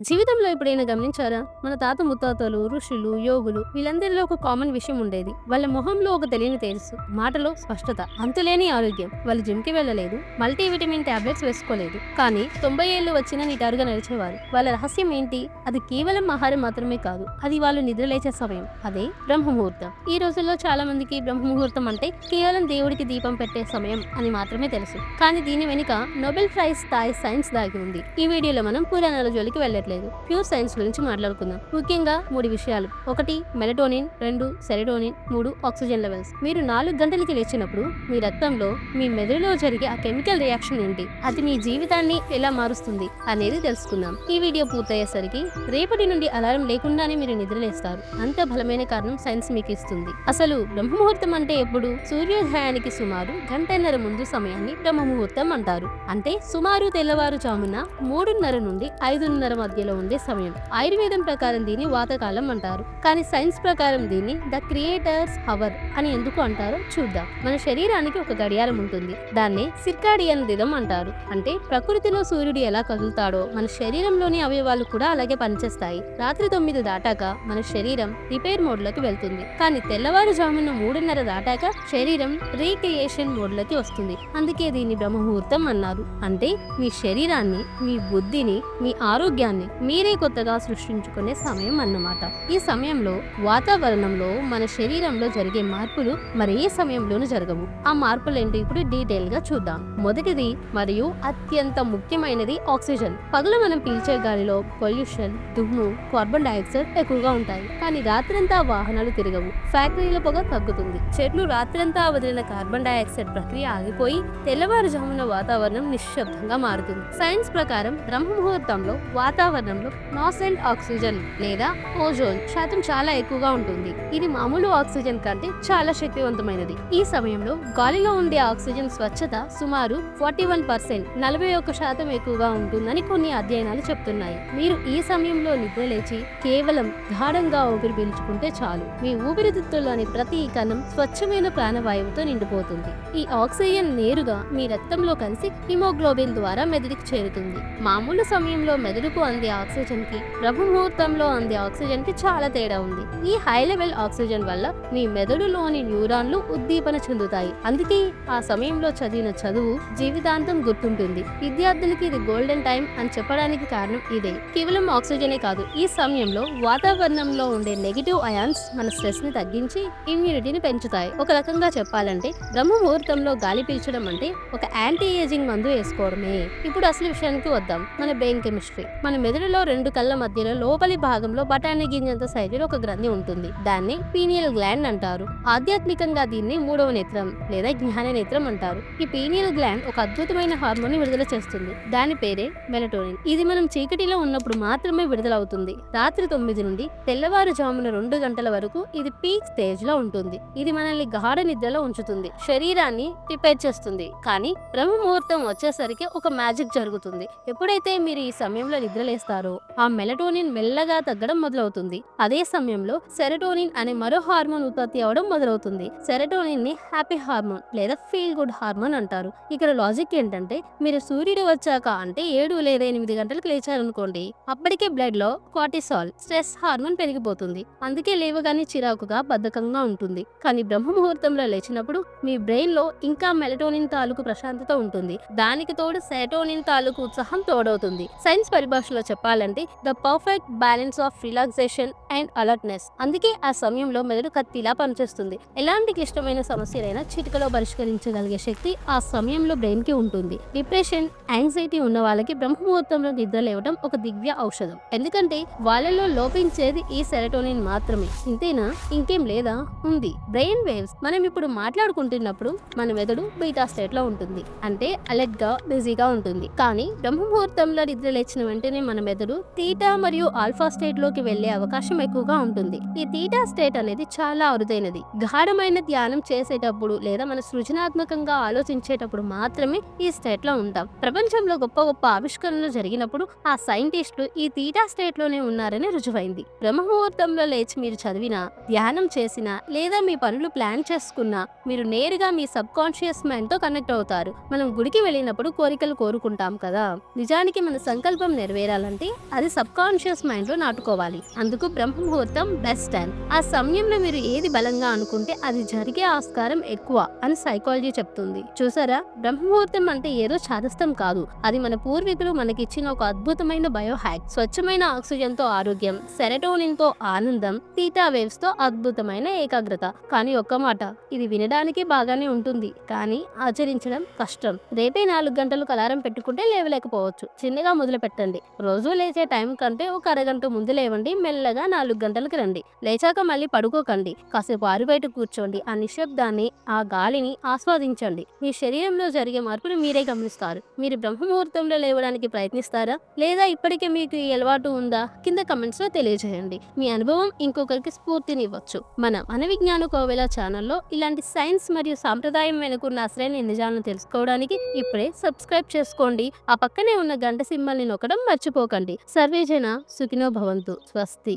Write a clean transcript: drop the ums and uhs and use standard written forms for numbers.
జీవితంలో ఎప్పుడైనా గమనించారా? మన తాత ముత్తాతలు, ఋషులు, యోగులు వీళ్ళందరిలో ఒక కామన్ విషయం ఉండేది. వాళ్ళ మొహంలో ఒక తెలియని తేజస్సు, మాటలో స్పష్టత, అంతులేని ఆరోగ్యం. వాళ్ళు జిమ్‌కి వెళ్ళలేదు, మల్టీవిటమిన్ టాబ్లెట్స్ వేసుకోలేదు. కానీ 90 ఏళ్లు వచ్చినా నిటారుగా నడిచేవారు. వాళ్ళ రహస్యం ఏంటి? అది కేవలం ఆహారం మాత్రమే కాదు. అది వాళ్ళు నిద్రలేచే సమయం. అదే బ్రహ్మముహూర్తం. ఈ రోజుల్లో చాలా మందికి బ్రహ్మముహూర్తం అంటే కేవలం దేవుడికి దీపం పెట్టే సమయం అని మాత్రమే తెలుసు. కానీ దీని వెనుక నోబెల్ ప్రైజ్ స్థాయి సైన్స్ దాగి ఉంది. ఈ వీడియోలో మనం పురాణాల జోలికి వెళ్ళట్లేదు. ప్యూర్ సైన్స్ గురించి మాట్లాడుకుందాం. ముఖ్యంగా 3 విషయాలు. 1 మెలటోనిన్, 2 సెరటోనిన్, 3 ఆక్సిజన్ లెవెల్స్. మీరు 4 గంటలకి లేచినప్పుడు మీ రక్తంలో, మీ మెదడులో జరిగే ఆ కెమికల్ రియాక్షన్ ఏంటి, అది మీ జీవితాన్ని ఎలా మారుస్తుంది అనేది తెలుసుకుందాం. ఈ వీడియో పూర్తయ్యేసరికి రేపటి నుండి అలారం లేకుండానే మీరు నిద్రలేస్తారు. అంత బలమైన కారణం సైన్స్ మీకు ఇస్తుంది. అసలు బ్రహ్మముహూర్తం అంటే ఎప్పుడు? సూర్యోదయానికి సుమారు గంటన్నర ముందు సమయాన్ని బ్రహ్మముహూర్తం అంటారు. అంటే సుమారు తెల్లవారుజామున 3:30 నుండి 5:30 మధ్యలో ఉండే సమయం. ఆయుర్వేదం ప్రకారం దీన్ని వాతకాలం అంటారు. కానీ సైన్స్ ప్రకారం దీన్ని ద క్రియేటర్స్ హవర్ అని ఎందుకు అంటారో చూద్దాం. మన శరీరానికి ఒక గడియారం ఉంటుంది. దాన్ని సిర్కాడియన్ రిథమ్ అంటారు. అంటే ప్రకృతిలో సూర్యుడు ఎలా కదులుతాడో మన శరీరంలోని అవయవాలు కూడా అలాగే పనిచేస్తాయి. రాత్రి 9 దాటాక మన శరీరం రిపేర్ మోడ్ లోకి వెళ్తుంది. కానీ తెల్లవారుజామున 3:30 దాటాక శరీరం రీక్రియేషన్ మోడ్ లోకి వస్తుంది. అందుకే దీన్ని బ్రహ్మముహూర్తం అన్నారు. అంటే మీ శరీరాన్ని, మీ బుద్ధిని, మీ ఆరోగ్యాన్ని మీరే కొత్తగా సృష్టించుకునే సమయం అన్నమాట. ఈ సమయంలో వాతావరణంలో, మన శరీరంలో జరిగే మార్పులు మరే సమయంలోనూ జరగవు. ఆ మార్పులు ఏంటి ఇప్పుడు డీటెయిల్ గా చూద్దాం. మొదటిది మరియు అత్యంత ముఖ్యమైనది ఆక్సిజన్. పగలు మనం పీల్చే గాలిలో పొల్యూషన్, దుమ్ము, కార్బన్ డైఆక్సైడ్ ఎక్కువగా ఉంటాయి. కానీ రాత్రంతా వాహనాలు తిరగవు, ఫ్యాక్టరీల పొగ తగ్గుతుంది, చెట్లు రాత్రంతా వదిలిన కార్బన్ డైఆక్సైడ్ ప్రక్రియ ఆగిపోయి తెల్లవారుజామున వాతావరణం నిశ్శబ్దంగా మారుతుంది. సైన్స్ ప్రకారం బ్రహ్మముహూర్తంలో వాతావరణంలో నాసెంట్ ఆక్సిజన్ లేదా ఓజోన్ శాతం చాలా ఎక్కువగా ఉంటుంది. ఇది మామూలు ఆక్సిజన్ కంటే చాలా శక్తివంతమైనది. ఈ సమయంలో గాలిలో ఉండే ఆక్సిజన్ స్వచ్ఛత సుమారు 41%, 41% ఎక్కువగా ఉంటుందని కొన్ని అధ్యయనాలు చెప్తున్నాయి. మీరు ఈ సమయంలో నిద్రలేచి కేవలం గాఢంగా ఊపిరి పీల్చుకుంటే చాలు, మీ ఊపిరితిత్తుల్లోని ప్రతి కణం స్వచ్ఛమైన ప్రాణవాయువుతో నిండిపోతుంది. ఈ ఆక్సిజన్ నేరుగా మీ రక్తంలో కలిసి హిమోగ్లోబిన్ ద్వారా మెదడుకి చేరుతుంది. మామూలు సమయంలో మెదడుకు అందే ఆక్సిజన్ కి, బ్రహ్మముహూర్తంలో అందే ఆక్సిజన్ కి చాలా తేడా ఉంది. ఈ హై లెవెల్ ఆక్సిజన్ వల్ల మీ మెదడులోని న్యూరాన్లు ఉద్దీపన చెందుతాయి. అందుకే ఆ సమయంలో చదివిన చదువు జీవితాంతం గుర్తుంటుంది. విద్యార్థులకి ఇది గోల్డెన్ టైం అని చెప్పడానికి కారణం ఇదే. కేవలం ఆక్సిజనే కాదు, ఈ సమయంలో వాతావరణంలో ఉండే నెగిటివ్ అయాన్స్ మన స్ట్రెస్ ని తగ్గించి ఇమ్యూనిటీని పెంచుతాయి. ఒక రకంగా చెప్పాలంటే బ్రహ్మముహూర్తంలో గాలి పీల్చడం అంటే ఒక యాంటీ ఏజింగ్ మందు వేసుకోవడమే. ఇప్పుడు అసలు విషయానికి వద్దాం. మన బ్రెయిన్ కెమిస్ట్రీ. మన మెదడులో 2 కళ్ళ మధ్యలో లోపలి భాగంలో బఠానీ గింజంత సైజులో ఒక గ్రంథి ఉంటుంది. దాన్ని పీనియల్ గ్లాండ్ అంటారు. ఆధ్యాత్మికంగా దీన్ని 3వ నేత్రం లేదా జ్ఞాన నేత్రం అంటారు. ఈ పీనియల్ గ్లాండ్ ఒక అద్భుతమైన హార్మోన్ విడుదల చేస్తుంది. దాని పేరే మెలటోనిన్. ఇది మనం చీకటిలో ఉన్నప్పుడు మాత్రమే విడుదలవుతుంది. రాత్రి 9 నుండి తెల్లవారుజామున 2 గంటల వరకు ఇది పీక్ స్టేజ్ లో ఉంటుంది. ఇది మనల్ని గాఢ నిద్రలో ఉంచుతుంది, శరీరాన్ని రిపేర్ చేస్తుంది. కానీ బ్రహ్మముహూర్తం వచ్చేసరికి ఒక మ్యాజిక్ జరుగుతుంది. ఎప్పుడైతే మీరు ఈ సమయంలో నిద్రలేస్తారో ఆ మెలటోనిన్ మెల్లగా తగ్గడం మొదలవుతుంది. అదే సమయంలో సెరటోనిన్ అనే మరో హార్మోన్ ఉత్పత్తి అవడం మొదలవుతుంది. సెరటోనిన్ ని హ్యాపీ హార్మోన్ లేదా ఫీల్ గుడ్ హార్మోన్ అంటారు. ఇక్కడ లాజిక్ ఏంటంటే, మీరు సూర్యుడు వచ్చాక అంటే 7 లేదా 8 గంటలకు లేచారనుకోండి, అప్పటికే బ్లడ్ లో కార్టిసాల్, స్ట్రెస్ హార్మోన్ పెరిగిపోతుంది. అందుకే లేవగానే చిరాకుగా, బద్ధకంగా ఉంటుంది. కానీ బ్రహ్మముహూర్తంలో లేచినప్పుడు మీ బ్రెయిన్ లో ఇంకా మెలటోనిన్ తాలూకు ప్రశాంతత ఉంటుంది. దానికి తోడు సెరటోనిన్ తాలూకు ఉత్సాహం తోడవుతుంది. సైన్స్ పరిభాషలో చెప్పాలంటే the perfect balance of relaxation and alertness. అందుకే ఆ సమయంలో మెదడు కత్తిలా పనిచేస్తుంది. ఎలాంటి క్లిష్టమైన సమస్యలైనా చిటికలో పరిష్కరించగలిగే శక్తి ఆ సమయంలో బ్రెయిన్ కి ఉంటుంది. డిప్రెషన్, యాంగ్జైటీ ఉన్న వాళ్ళకి బ్రహ్మముహూర్తంలో నిద్ర లేవడం ఒక దివ్య ఔషధం. ఎందుకంటే వాళ్ళలో లోపించేది ఈ సెరటోనిన్ మాత్రమే. ఇంతేనా? ఇంకేం లేదా? ఉంది. Brain waves. మనం ఇప్పుడు మాట్లాడుకుంటున్నప్పుడు మన మెదడు బీటా స్టేట్ లో ఉంటుంది. అంటే అలర్ట్ గా, బిజీగా ఉంటుంది. కానీ బ్రహ్మముహూర్తంలో నిద్ర లేచిన వెంటనే మన మెదడు తీటా మరియు ఆల్ఫా స్టేట్ లోకి వెళ్లే అవకాశం ఎక్కువగా ఉంటుంది. ఈ తీటా స్టేట్ అనేది చాలా అరుదైనది. గాఢమైన ధ్యానం చేసేటప్పుడు లేదా మన సృజనాత్మకంగా ఆలోచించేటప్పుడు మాత్రమే ఈ స్టేట్ లో ఉంటాం. ప్రపంచంలో గొప్ప గొప్ప ఆవిష్కరణలు జరిగినప్పుడు ఆ సైంటిస్టులు ఈ తీటా స్టేట్ లోనే ఉన్నారని రుజువైంది. బ్రహ్మముహూర్తంలో లేచి మీరు చదివినా, ధ్యానం చేసినా లేదా మీ పనులు ప్లాన్ చేసుకున్నా మీరు నేరుగా మీ సబ్ కాన్షియస్ మైండ్ తో కనెక్ట్ అవుతారు. మనం గుడికి వెళ్ళినప్పుడు కోరికలు కోరుకుంటాం కదా, నిజానికి మన సంకల్పం నెరవేరాలంటే చేయాలంటే అది సబ్ కాన్షియస్ మైండ్ లో నాటుకోవాలి. అందుకు బ్రహ్మ ముహూర్తం బెస్ట్ టైం. ఆ సమయంలో మీరు ఏది బలంగా అనుకుంటే అది జరిగే ఆస్కారం ఎక్కువ అని సైకాలజీ చెప్తుంది. చూసారా, బ్రహ్మ ముహూర్తం అంటే ఏదో చాదస్తం కాదు. అది మన పూర్వీకులు మనకిచ్చిన ఒక అద్భుతమైన బయో హ్యాక్. స్వచ్ఛమైన ఆక్సిజన్ తో ఆరోగ్యం, సెరటోనిన్ తో ఆనందం, తీటా వేవ్స్ తో అద్భుతమైన ఏకాగ్రత. కానీ ఒక్క మాట, ఇది వినడానికి బాగానే ఉంటుంది కానీ ఆచరించడం కష్టం. రేపే 4 గంటలకు అలారం పెట్టుకుంటే లేవలేకపోవచ్చు. చిన్నగా మొదలు పెట్టండి. రోజు లేచే టైం కంటే ఒక అరగంట ముందు లేవండి. మెల్లగా 4 గంటలకు రండి. లేచాక మళ్ళీ పడుకోకండి. కాసేపు ఆరు బయట కూర్చోండి. ఆ నిశ్శబ్దాన్ని, ఆ గాలిని ఆస్వాదించండి. మీ శరీరంలో జరిగే మార్పును మీరే గమనిస్తారు. మీరు బ్రహ్మ ముహూర్తంలో లేవడానికి ప్రయత్నిస్తారా, లేదా ఇప్పటికే మీకు ఈ అలవాటు ఉందా? కింద కమెంట్స్ లో తెలియజేయండి. మీ అనుభవం ఇంకొకరికి స్ఫూర్తినివ్వచ్చు. మన విజ్ఞాన కోవెల ఛానల్లో ఇలాంటి సైన్స్ మరియు సాంప్రదాయం వెనుకున్న అసలైన నిజాలను తెలుసుకోవడానికి ఇప్పుడే సబ్స్క్రైబ్ చేసుకోండి. ఆ పక్కనే ఉన్న గంట సింబల్ని నొక్కడం మర్చిపోకండి. సర్వేజన సుఖినో భవంతు. స్వస్తి.